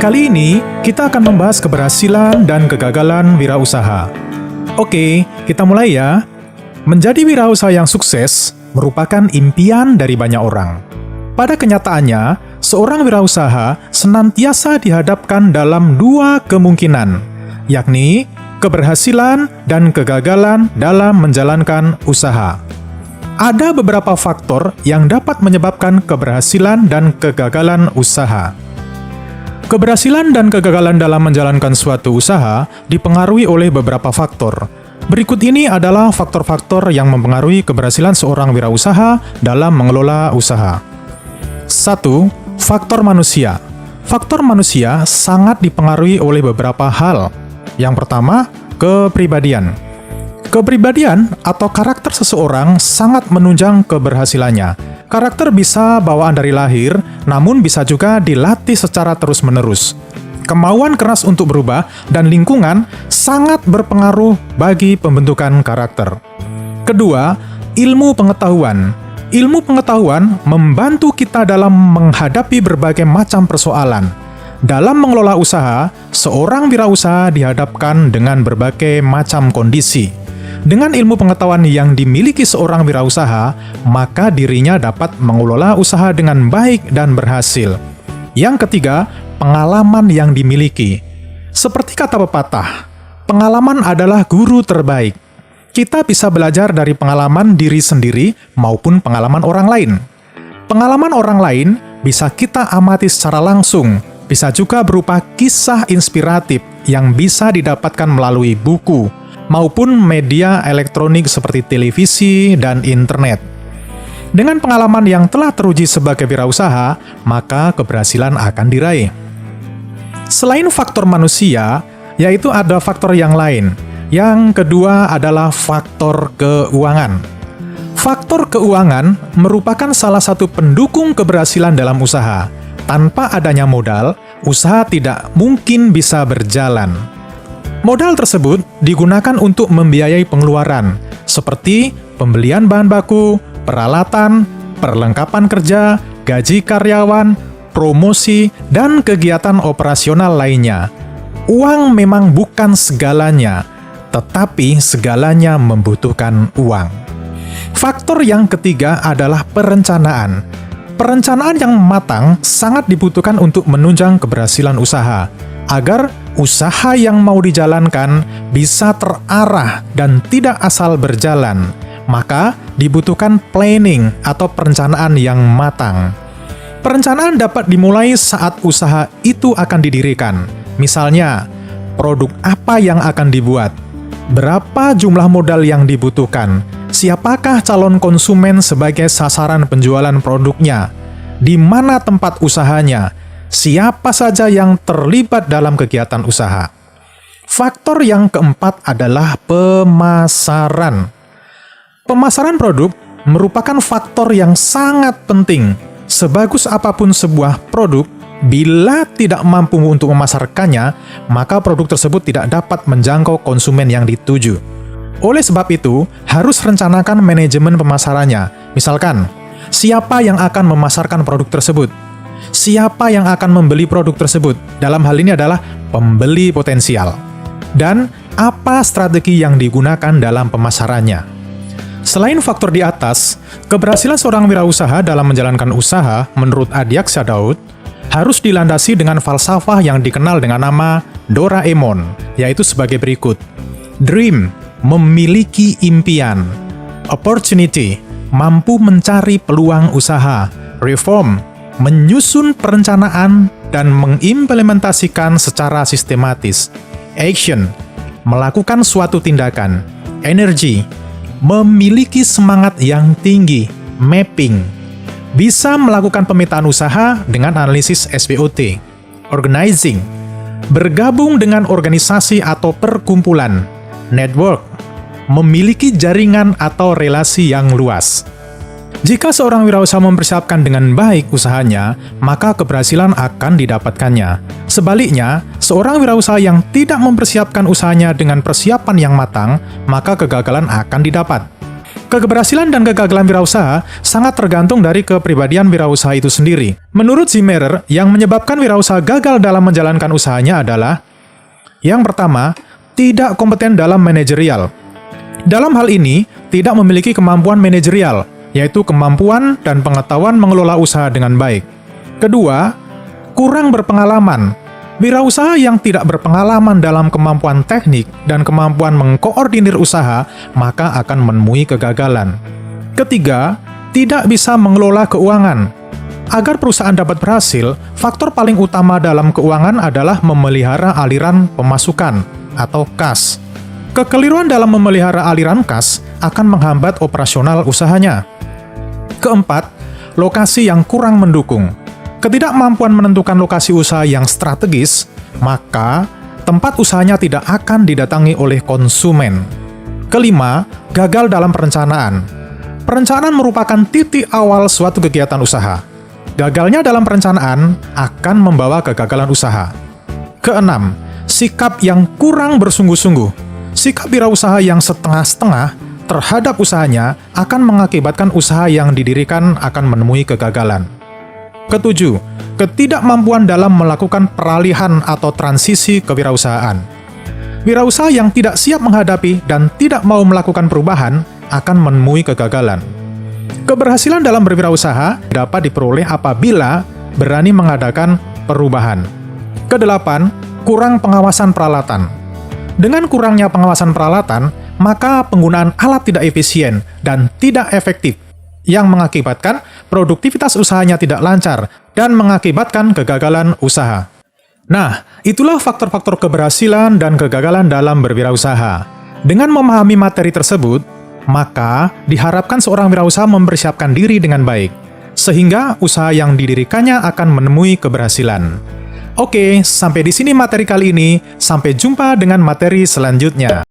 Kali ini, kita akan membahas keberhasilan dan kegagalan wirausaha. Oke, kita mulai ya. Menjadi wirausaha yang sukses merupakan impian dari banyak orang. Pada kenyataannya, seorang wirausaha senantiasa dihadapkan dalam dua kemungkinan, yakni keberhasilan dan kegagalan dalam menjalankan usaha. Ada beberapa faktor yang dapat menyebabkan keberhasilan dan kegagalan usaha. Keberhasilan dan kegagalan dalam menjalankan suatu usaha dipengaruhi oleh beberapa faktor. Berikut ini adalah faktor-faktor yang mempengaruhi keberhasilan seorang wirausaha dalam mengelola usaha. 1. Faktor manusia. Faktor manusia sangat dipengaruhi oleh beberapa hal. Yang pertama, kepribadian. Kepribadian atau karakter seseorang sangat menunjang keberhasilannya. Karakter bisa bawaan dari lahir, namun bisa juga dilatih secara terus-menerus. Kemauan keras untuk berubah dan lingkungan sangat berpengaruh bagi pembentukan karakter. Kedua, ilmu pengetahuan. Ilmu pengetahuan membantu kita dalam menghadapi berbagai macam persoalan. Dalam mengelola usaha, seorang wirausaha dihadapkan dengan berbagai macam kondisi. Dengan ilmu pengetahuan yang dimiliki seorang wirausaha, maka dirinya dapat mengelola usaha dengan baik dan berhasil. Yang ketiga, pengalaman yang dimiliki. Seperti kata pepatah, pengalaman adalah guru terbaik. Kita bisa belajar dari pengalaman diri sendiri maupun pengalaman orang lain. Pengalaman orang lain bisa kita amati secara langsung, bisa juga berupa kisah inspiratif yang bisa didapatkan melalui buku, maupun media elektronik seperti televisi dan internet. Dengan pengalaman yang telah teruji sebagai wirausaha, maka keberhasilan akan diraih. Selain faktor manusia, yaitu ada faktor yang lain. Yang kedua adalah faktor keuangan. Faktor keuangan merupakan salah satu pendukung keberhasilan dalam usaha. Tanpa adanya modal, usaha tidak mungkin bisa berjalan. Modal tersebut digunakan untuk membiayai pengeluaran, seperti pembelian bahan baku, peralatan, perlengkapan kerja, gaji karyawan, promosi, dan kegiatan operasional lainnya. Uang memang bukan segalanya, tetapi segalanya membutuhkan uang. Faktor yang ketiga adalah perencanaan. Perencanaan yang matang sangat dibutuhkan untuk menunjang keberhasilan usaha, agar usaha yang mau dijalankan bisa terarah dan tidak asal berjalan. Maka dibutuhkan planning atau perencanaan yang matang. Perencanaan dapat dimulai saat usaha itu akan didirikan. Misalnya, produk apa yang akan dibuat, berapa jumlah modal yang dibutuhkan, siapakah calon konsumen sebagai sasaran penjualan produknya, di mana tempat usahanya, siapa saja yang terlibat dalam kegiatan usaha. Faktor yang keempat adalah pemasaran. Pemasaran produk merupakan faktor yang sangat penting. Sebagus apapun sebuah produk, bila tidak mampu untuk memasarkannya, maka produk tersebut tidak dapat menjangkau konsumen yang dituju. Oleh sebab itu, harus rencanakan manajemen pemasarannya. Misalkan, siapa yang akan memasarkan produk tersebut? Siapa yang akan membeli produk tersebut? Dalam hal ini adalah pembeli potensial. Dan apa strategi yang digunakan dalam pemasarannya? Selain faktor di atas, keberhasilan seorang wirausaha dalam menjalankan usaha, menurut Adyaksa Daud, harus dilandasi dengan falsafah yang dikenal dengan nama Doraemon, yaitu sebagai berikut. Dream, memiliki impian. Opportunity, mampu mencari peluang usaha. Reform, menyusun perencanaan dan mengimplementasikan secara sistematis. Action, melakukan suatu tindakan. Energy, memiliki semangat yang tinggi. Mapping, bisa melakukan pemetaan usaha dengan analisis SWOT. Organizing, bergabung dengan organisasi atau perkumpulan. Network, memiliki jaringan atau relasi yang luas. Jika seorang wirausaha mempersiapkan dengan baik usahanya, maka keberhasilan akan didapatkannya. Sebaliknya, seorang wirausaha yang tidak mempersiapkan usahanya dengan persiapan yang matang, maka kegagalan akan didapat. Keberhasilan dan kegagalan wirausaha sangat tergantung dari kepribadian wirausaha itu sendiri. Menurut Zimmerer, yang menyebabkan wirausaha gagal dalam menjalankan usahanya adalah yang pertama, tidak kompeten dalam manajerial. Dalam hal ini, tidak memiliki kemampuan manajerial, yaitu kemampuan dan pengetahuan mengelola usaha dengan baik. Kedua, kurang berpengalaman. Wirausaha yang tidak berpengalaman dalam kemampuan teknik dan kemampuan mengkoordinir usaha, maka akan menemui kegagalan. Ketiga, tidak bisa mengelola keuangan. Agar perusahaan dapat berhasil, faktor paling utama dalam keuangan adalah memelihara aliran pemasukan atau kas. Kekeliruan dalam memelihara aliran kas akan menghambat operasional usahanya. Keempat, lokasi yang kurang mendukung. Ketidakmampuan menentukan lokasi usaha yang strategis, maka tempat usahanya tidak akan didatangi oleh konsumen. Kelima, gagal dalam perencanaan. Perencanaan merupakan titik awal suatu kegiatan usaha. Gagalnya dalam perencanaan akan membawa kegagalan usaha. Keenam, sikap yang kurang bersungguh-sungguh. Sikap wirausaha yang setengah-setengah terhadap usahanya akan mengakibatkan usaha yang didirikan akan menemui kegagalan. Ketujuh, ketidakmampuan dalam melakukan peralihan atau transisi kewirausahaan. Wirausaha yang tidak siap menghadapi dan tidak mau melakukan perubahan akan menemui kegagalan. Keberhasilan dalam berwirausaha dapat diperoleh apabila berani mengadakan perubahan. Kedelapan, kurang pengawasan peralatan. Dengan kurangnya pengawasan peralatan, maka penggunaan alat tidak efisien dan tidak efektif, yang mengakibatkan produktivitas usahanya tidak lancar dan mengakibatkan kegagalan usaha. Nah, itulah faktor-faktor keberhasilan dan kegagalan dalam berwirausaha. Dengan memahami materi tersebut, maka diharapkan seorang wirausaha mempersiapkan diri dengan baik, sehingga usaha yang didirikannya akan menemui keberhasilan. Oke, sampai di sini materi kali ini. Sampai jumpa dengan materi selanjutnya.